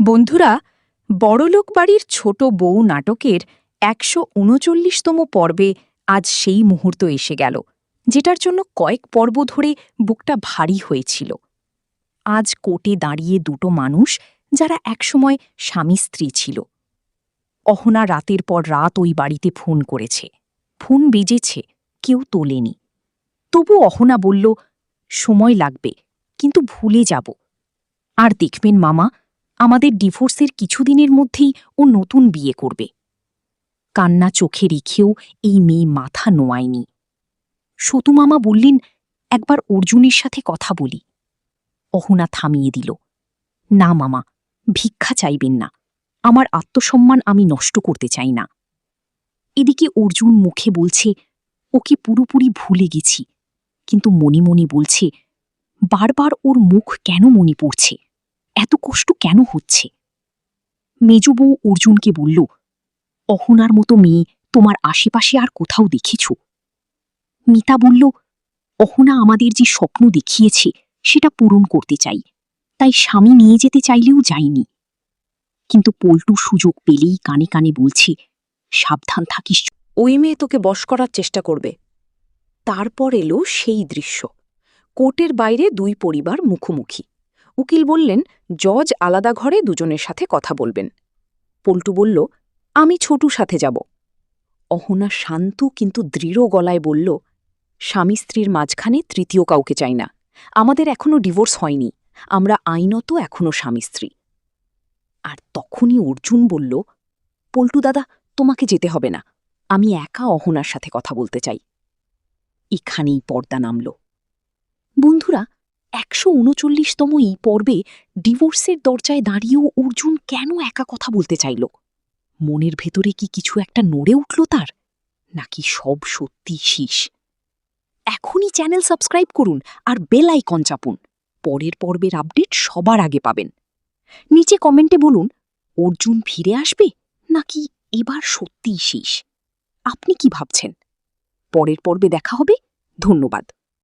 বন্ধুরা, বড়লোক বাড়ির ছোট বউ নাটকের ১৩৯তম পর্বে আজ সেই মুহূর্ত এসে গেল, যেটার জন্য কয়েক পর্ব ধরে বুকটা ভারী হয়েছিল। আজ কোর্টে দাঁড়িয়ে দুটো মানুষ, যারা একসময় স্বামী স্ত্রী ছিল। অহনা রাতের পর রাত ওই বাড়িতে ফোন করেছে। ফোন বেজেছে, কেউ তোলেনি। তবু অহনা বলল, সময় লাগবে, কিন্তু ভুলে যাব। আর দেখবেন মামা, আমাদের ডিভোর্সের কিছুদিনের মধ্যেই ও নতুন বিয়ে করবে। কান্না চোখে রেখেও এই মেয়ে মাথা নোয়ায়নি। সতু মামা বললেন, একবার অর্জুনের সাথে কথা বলি। অহনা থামিয়ে দিল। না মামা, ভিক্ষা চাইবেন না। আমার আত্মসম্মান আমি নষ্ট করতে চাই না। এদিকে অর্জুন মুখে বলছে, ওকে পুরোপুরি ভুলে গেছি, কিন্তু মনে মনে বলছে, বারবার ওর মুখ কেন মনে পড়ছে, এত কষ্ট কেন হচ্ছে। মেজবউ অর্জুনকে বলল, অহনার মতো মেয়ে তোমার আশেপাশে আর কোথাও দেখেছ? মিতা বলল, অহনা আমাদের যে স্বপ্ন দেখিয়েছে সেটা পূরণ করতে চাই, তাই স্বামী নিয়ে যেতে চাইলেও যায়নি। কিন্তু পল্টু সুযোগ পেলেই কানে কানে বলছে, সাবধান থাকিস, ওই মেয়ে তোকে বশ করার চেষ্টা করবে। তারপর এলো সেই দৃশ্য। কোর্টের বাইরে দুই পরিবার মুখোমুখি। উকিল বললেন, জজ আলাদা ঘরে দুজনের সাথে কথা বলবেন। পল্টু বলল, আমি ছোটুর সাথে যাব। অহনা শান্ত কিন্তু দৃঢ় গলায় বলল, স্বামী স্ত্রীর মাঝখানে তৃতীয় কাউকে চাই না। আমাদের এখনও ডিভোর্স হয়নি, আমরা আইনত এখনও স্বামী স্ত্রী। আর তখনই অর্জুন বলল, পল্টু দাদা, তোমাকে যেতে হবে না, আমি একা অহনার সাথে কথা বলতে চাই। এখানেই পর্দা নামল। বন্ধুরা, ১৩৯তম এই পর্বে ডিভোর্সের দরজায় দাঁড়িয়েও অর্জুন কেন একা কথা বলতে চাইল? মনের ভেতরে কি কিছু একটা নড়ে উঠল তার, নাকি সব সত্যি শীষ? এখনই চ্যানেল সাবস্ক্রাইব করুন আর বেল আইকন চাপুন। পরের পর্বের আপডেট সবার আগে পাবেন। নিচে কমেন্টে বলুন, অর্জুন ফিরে আসবে নাকি এবার সত্যিই শীষ? আপনি কি ভাবছেন? পরের পর্বে দেখা হবে। ধন্যবাদ।